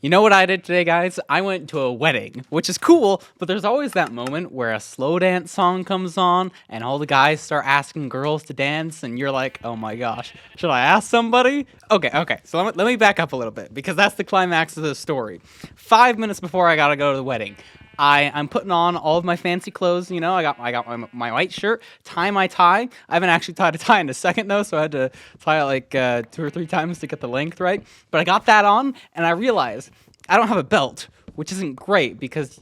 You know what I did today, guys? I went to a wedding, which is cool, but there's always that moment where a slow dance song comes on and all the guys start asking girls to dance, and you're like, oh my gosh, should I ask somebody? Okay, so let me back up a little bit, because that's the climax of the story. 5 minutes before I gotta go to the wedding, I'm putting on all of my fancy clothes. You know, I got my white shirt, tie my tie. I haven't actually tied a tie in a second though, so I had to tie it like 2 or 3 times to get the length right. But I got that on, and I realized I don't have a belt, which isn't great because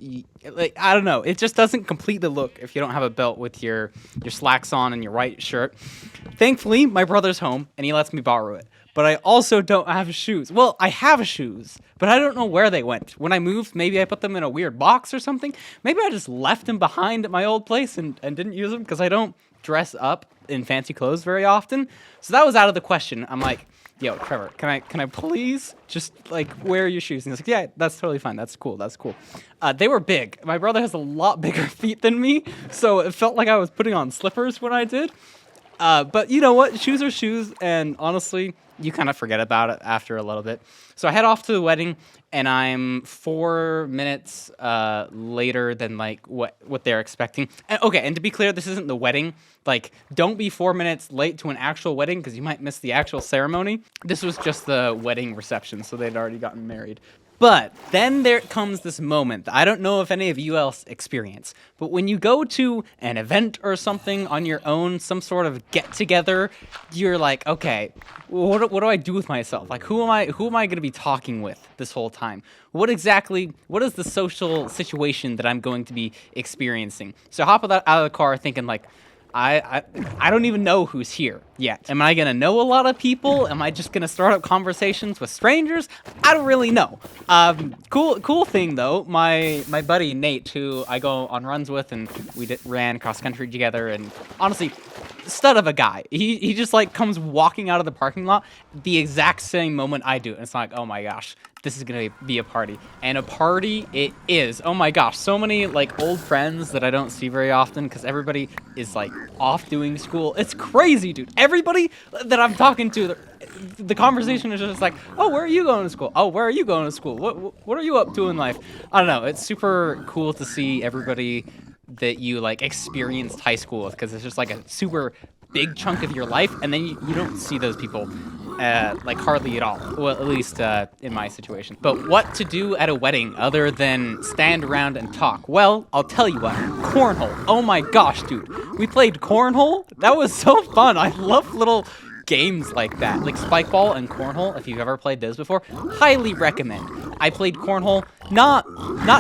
I don't know, it just doesn't complete the look if you don't have a belt with your slacks on and your white shirt. Thankfully, my brother's home and he lets me borrow it. But I also don't have shoes. Well, I have shoes, but I don't know where they went. When I moved, maybe I put them in a weird box or something. Maybe I just left them behind at my old place and didn't use them because I don't dress up in fancy clothes very often. So that was out of the question. I'm like, yo, Trevor, can I please just like wear your shoes? And he's like, yeah, that's totally fine. That's cool. They were big. My brother has a lot bigger feet than me, so it felt like I was putting on slippers when I did. But you know what? Shoes are shoes, and honestly, you kind of forget about it after a little bit. So I head off to the wedding, and I'm 4 minutes later than like what they're expecting. And, okay, and to be clear, this isn't the wedding. Like, don't be 4 minutes late to an actual wedding because you might miss the actual ceremony. This was just the wedding reception, so they'd already gotten married. But then there comes this moment that I don't know if any of you else experience, but when you go to an event or something on your own, some sort of get-together, you're like, okay, what do I do with myself? Like, who am I going to be talking with this whole time? What is the social situation that I'm going to be experiencing? So I hop out of the car thinking like, I don't even know who's here yet. Am I gonna know a lot of people? Am I just gonna start up conversations with strangers? I don't really know. Cool thing though, my buddy Nate, who I go on runs with, and we ran cross country together, and honestly, stud of a guy. He just like comes walking out of the parking lot the exact same moment I do, and it's like, oh my gosh, this is gonna be a party. And a party it is. Oh my gosh, so many like old friends that I don't see very often because everybody is like off doing school. It's crazy, dude. Everybody that I'm talking to, the conversation is just like, oh, where are you going to school? Oh, where are you going to school? What are you up to in life? I don't know. It's super cool to see everybody that you like experienced high school with, because it's just like a super big chunk of your life, and then you don't see those people like hardly at all. Well, at least in my situation. But what to do at a wedding other than stand around and talk? Well, I'll tell you what. Cornhole. Oh my gosh, dude. We played cornhole. That was so fun. I love little games like that, like spike ball and cornhole. If you've ever played those before, highly recommend. I played cornhole, not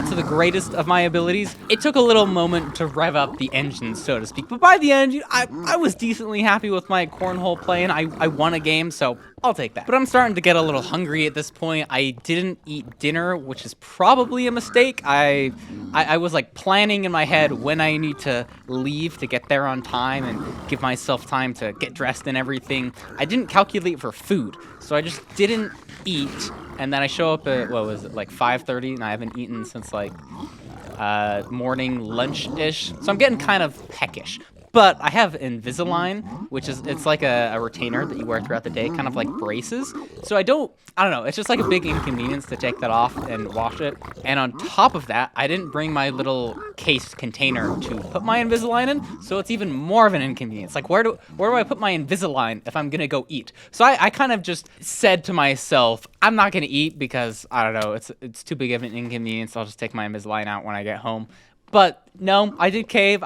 to the greatest of my abilities. It took a little moment to rev up the engine, so to speak, but by the end, I was decently happy with my cornhole play, and I won a game, so I'll take that. But I'm starting to get a little hungry at this point. I didn't eat dinner, which is probably a mistake. I was like planning in my head when I need to leave to get there on time and give myself time to get dressed and everything. I didn't calculate for food, so I just didn't eat. And then I show up at, what was it, like 5:30, and I haven't eaten since like morning lunch-ish. So I'm getting kind of peckish. But I have Invisalign, which is, it's like a retainer that you wear throughout the day, kind of like braces. So I don't know, it's just like a big inconvenience to take that off and wash it. And on top of that, I didn't bring my little case container to put my Invisalign in, so it's even more of an inconvenience. Like, where do I put my Invisalign if I'm gonna go eat? So I kind of just said to myself, I'm not gonna eat because, I don't know, it's too big of an inconvenience. I'll just take my Invisalign out when I get home. But no, I did cave.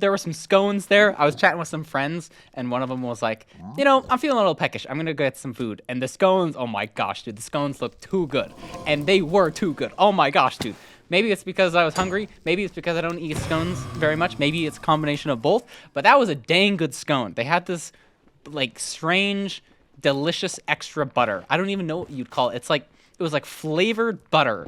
There were some scones there. I was chatting with some friends, and one of them was like, you know, I'm feeling a little peckish. I'm going to go get some food. And the scones, oh my gosh, dude, the scones looked too good. And they were too good. Oh my gosh, dude. Maybe it's because I was hungry. Maybe it's because I don't eat scones very much. Maybe it's a combination of both. But that was a dang good scone. They had this, like, strange, delicious extra butter. I don't even know what you'd call it. It was like flavored butter.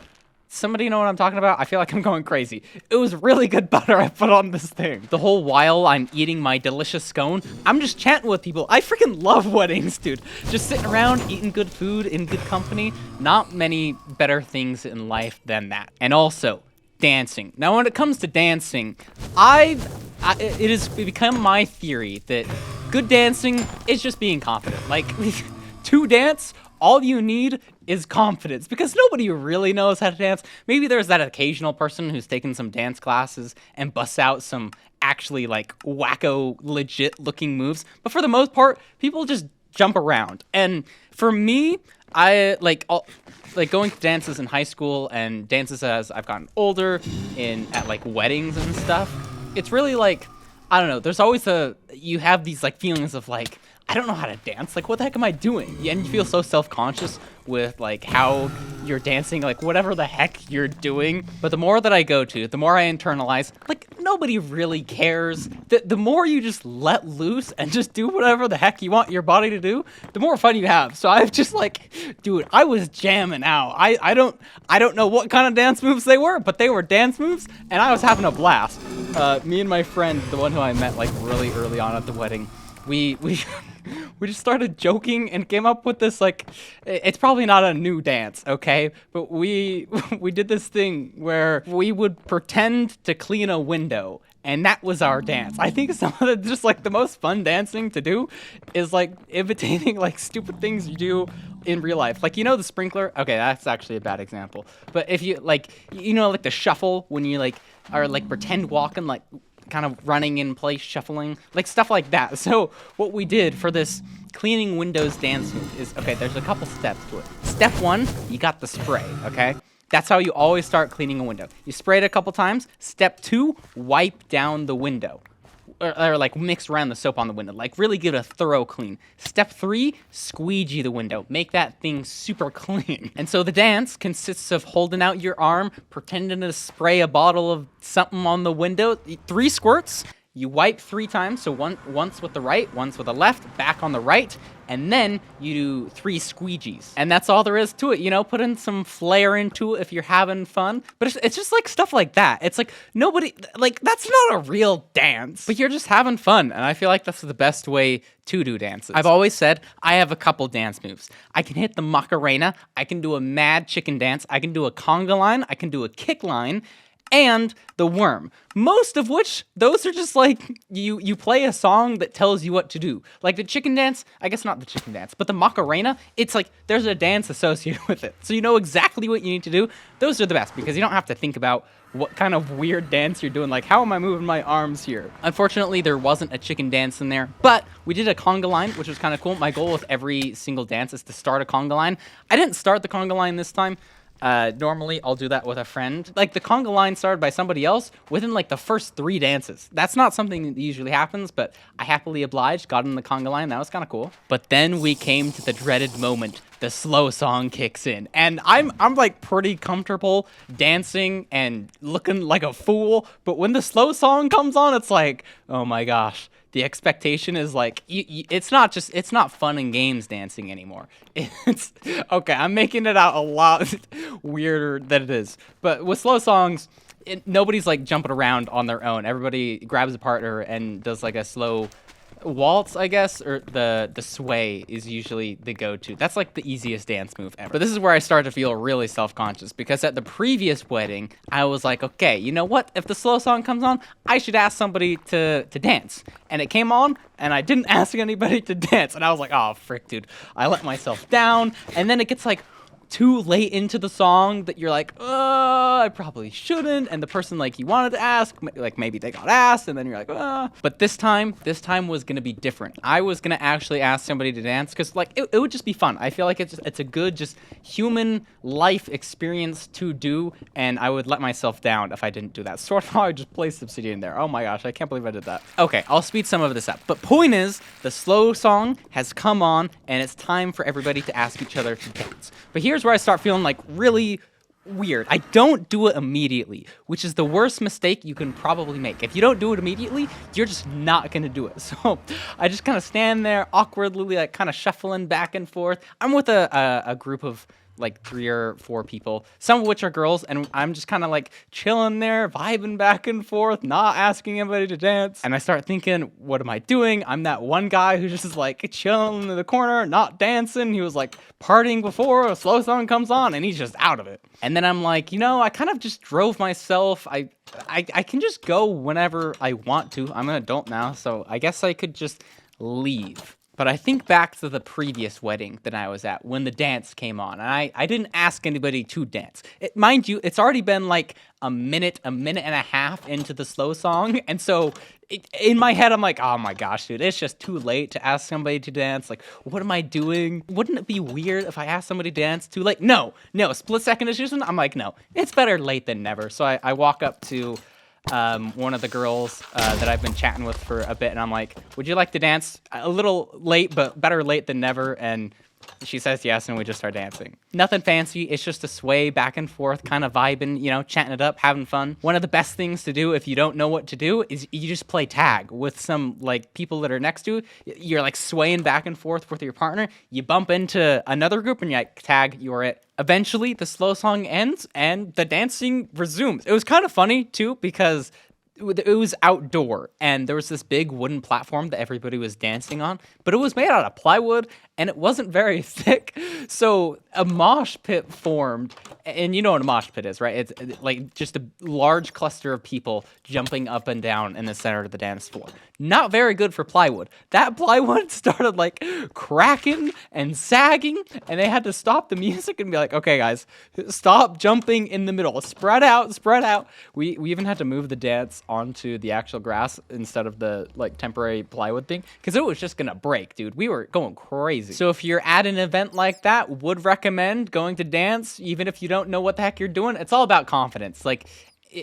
Somebody know what I'm talking about? I feel like I'm going crazy. It was really good butter I put on this thing. The whole while I'm eating my delicious scone, I'm just chatting with people. I freaking love weddings, dude. Just sitting around, eating good food in good company. Not many better things in life than that. And also, dancing. Now, when it comes to dancing, it has become my theory that good dancing is just being confident. Like, to dance, all you need is confidence, because nobody really knows how to dance. Maybe there's that occasional person who's taken some dance classes and busts out some actually like wacko legit looking moves, but for the most part people just jump around. And for me, I like going to dances in high school and dances as I've gotten older at like weddings and stuff. It's really like, I don't know, there's always you have these like feelings of like, I don't know how to dance. Like, what the heck am I doing? And you feel so self-conscious with like how you're dancing, like whatever the heck you're doing. But the more that I go to, the more I internalize, like nobody really cares. The more you just let loose and just do whatever the heck you want your body to do, the more fun you have. So I've just like, dude, I was jamming out. I don't know what kind of dance moves they were, but they were dance moves, and I was having a blast. Me and my friend, the one who I met like really early on at the wedding, we we just started joking and came up with this, like, it's probably not a new dance, okay? But we did this thing where we would pretend to clean a window, and that was our dance. I think some of just like the most fun dancing to do is like imitating like stupid things you do in real life. Like, you know, the sprinkler? Okay, that's actually a bad example. But if you like, you know, like the shuffle when you like are like pretend walking, like kind of running in place, shuffling, like stuff like that. So what we did for this cleaning windows dance move is, okay, there's a couple steps to it. Step one, you got the spray, okay? That's how you always start cleaning a window. You spray it a couple times. Step two, wipe down the window. Or like mix around the soap on the window. Like really give it a thorough clean. Step three, squeegee the window. Make that thing super clean. And so the dance consists of holding out your arm, pretending to spray a bottle of something on the window. 3 squirts. You wipe 3 times, so once with the right, once with the left, back on the right, and then you do 3 squeegees. And that's all there is to it, you know, put in some flair into it if you're having fun. But it's just like stuff like that. It's like nobody, like that's not a real dance, but you're just having fun. And I feel like that's the best way to do dances. I've always said I have a couple dance moves. I can hit the Macarena, I can do a mad chicken dance, I can do a conga line, I can do a kick line, and the worm. Most of which, those are just like, you play a song that tells you what to do. Like the chicken dance, I guess not the chicken dance, but the Macarena, it's like, there's a dance associated with it. So you know exactly what you need to do. Those are the best, because you don't have to think about what kind of weird dance you're doing. Like, how am I moving my arms here? Unfortunately, there wasn't a chicken dance in there, but we did a conga line, which was kind of cool. My goal with every single dance is to start a conga line. I didn't start the conga line this time. Normally I'll do that with a friend. Like the conga line started by somebody else within like the first 3 dances. That's not something that usually happens, but I happily obliged, got in the conga line. That was kind of cool. But then we came to the dreaded moment. The slow song kicks in, and I'm like pretty comfortable dancing and looking like a fool. But when the slow song comes on, it's like, oh my gosh. The expectation is like, it's not fun and games dancing anymore. It's, okay, I'm making it out a lot weirder than it is. But with slow songs, nobody's like jumping around on their own. Everybody grabs a partner and does like a slow waltz, I guess, or the sway is usually the go-to. That's like the easiest dance move ever. But this is where I start to feel really self-conscious, because at the previous wedding, I was like, okay, you know what? If the slow song comes on, I should ask somebody to dance. And it came on, and I didn't ask anybody to dance. And I was like, oh, frick, dude. I let myself down. And then it gets like too late into the song that you're like, I probably shouldn't. And the person like you wanted to ask, like maybe they got asked, and then you're like, But this time was gonna be different. I was gonna actually ask somebody to dance, because like it would just be fun. I feel like it's a good just human life experience to do, and I would let myself down if I didn't do that. Sort of how I just placed Obsidian there. Oh my gosh, I can't believe I did that. Okay, I'll speed some of this up. But point is, the slow song has come on, and it's time for everybody to ask each other to dance. But here's where I start feeling like really weird. I don't do it immediately, which is the worst mistake you can probably make. If you don't do it immediately, you're just not gonna do it. So I just kind of stand there awkwardly, like kind of shuffling back and forth. I'm with a group of like 3 or 4 people, some of which are girls, and I'm just kind of like chilling there, vibing back and forth, not asking anybody to dance. And I start thinking, what am I doing? I'm that one guy who's just like chilling in the corner, not dancing. He was like partying before a slow song comes on, and he's just out of it. And then I'm like, you know, I kind of just drove myself. I can just go whenever I want to. I'm an adult now, so I guess I could just leave. But I think back to the previous wedding that I was at when the dance came on, and I didn't ask anybody to dance. Mind you, it's already been like a minute and a half into the slow song, and so in my head, I'm like, oh my gosh, dude, it's just too late to ask somebody to dance. Like, what am I doing? Wouldn't it be weird if I asked somebody to dance too late? No, split second decision. I'm like, no, it's better late than never. So I walk up to one of the girls that I've been chatting with for a bit, and I'm like, would you like to dance? A little late, but better late than never. And she says yes, and we just start dancing. Nothing fancy, it's just a sway back and forth, kind of vibing, you know, chatting it up, having fun. One of the best things to do if you don't know what to do is you just play tag with some, like, people that are next to you. You're, like, swaying back and forth with your partner. You bump into another group, and you're like, tag, you're it. Eventually, the slow song ends, and the dancing resumes. It was kind of funny, too, because it was outdoor, and there was this big wooden platform that everybody was dancing on, but it was made out of plywood, and it wasn't very thick, so a mosh pit formed, and you know what a mosh pit is, right? It's like just a large cluster of people jumping up and down in the center of the dance floor. Not very good for plywood. That plywood started like cracking and sagging, and they had to stop the music and be like, okay guys, stop jumping in the middle, spread out, spread out. We even had to move the dance onto the actual grass instead of the like temporary plywood thing, because it was just gonna break, dude. We were going crazy. So if you're at an event like that, would recommend going to dance, even if you don't know what the heck you're doing. It's all about confidence. Like,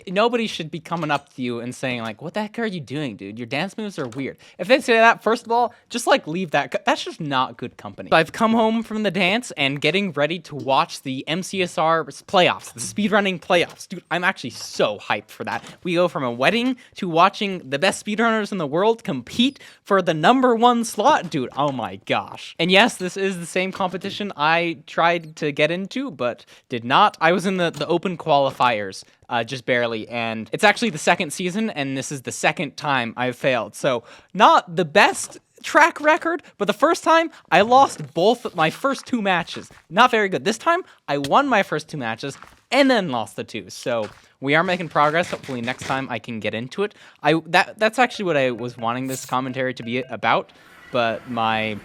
nobody should be coming up to you and saying like, what the heck are you doing, dude? Your dance moves are weird. If they say that, first of all, just like leave that. That's just not good company. So I've come home from the dance and getting ready to watch the MCSR playoffs, the speedrunning playoffs. Dude, I'm actually so hyped for that. We go from a wedding to watching the best speedrunners in the world compete for the #1 slot. Dude, oh my gosh. And yes, this is the same competition I tried to get into, but did not. I was in the open qualifiers. Just barely, and it's actually the second season, and this is the second time I've failed. So, not the best track record, but the first time, I lost both my first 2 matches. Not very good. This time, I won my first 2 matches, and then lost the 2. So, we are making progress. Hopefully next time I can get into it. That's actually what I was wanting this commentary to be about, but my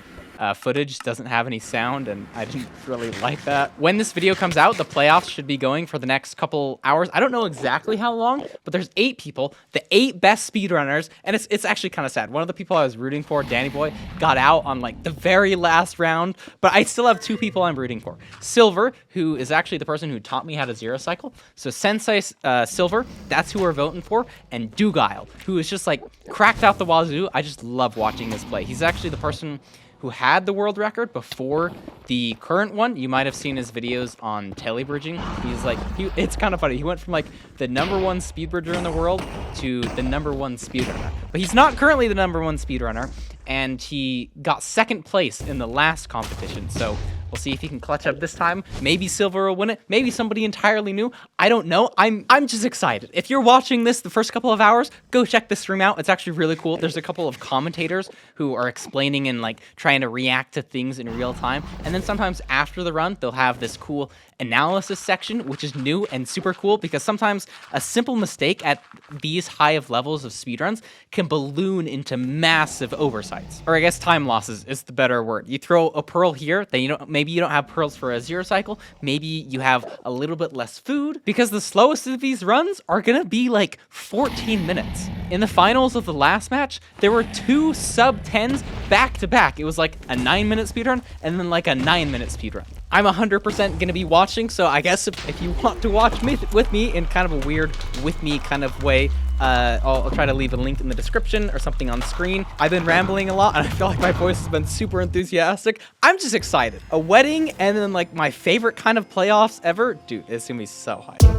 footage doesn't have any sound, and I didn't really like that. When this video comes out, the playoffs should be going for the next couple hours. I don't know exactly how long, but there's 8 people, the 8 best speedrunners, and it's actually kind of sad. One of the people I was rooting for, Danny Boy, got out on like the very last round, but I still have 2 people I'm rooting for. Silver, who is actually the person who taught me how to zero cycle. So Sensei Silver, that's who we're voting for, and Dugile, who is just like cracked out the wazoo. I just love watching this play. He's actually the person who had the world record before the current one. You might have seen his videos on telebridging. He's like, it's kind of funny. He went from like the #1 speed bridger in the world to the #1 speedrunner. But he's not currently the #1 speedrunner, and he got 2nd place in the last competition. So we'll see if he can clutch up this time. Maybe Silver will win it. Maybe somebody entirely new. I don't know. I'm just excited. If you're watching this the first couple of hours, go check this stream out. It's actually really cool. There's a couple of commentators who are explaining and like trying to react to things in real time. And then sometimes after the run, they'll have this cool analysis section, which is new and super cool, because sometimes a simple mistake at these high of levels of speedruns can balloon into massive oversights. Or I guess time losses is the better word. You throw a pearl here, then maybe you don't have pearls for a zero cycle, maybe you have a little bit less food, because the slowest of these runs are gonna be like 14 minutes. In the finals of the last match, there were 2 sub-10s back to back. It was like a 9-minute speedrun and then like a 9-minute speedrun. I'm 100% going to be watching, so I guess if you want to watch with me in kind of a weird with me kind of way, I'll try to leave a link in the description or something on screen. I've been rambling a lot, and I feel like my voice has been super enthusiastic. I'm just excited. A wedding and then like my favorite kind of playoffs ever. Dude, it's going to be so hype.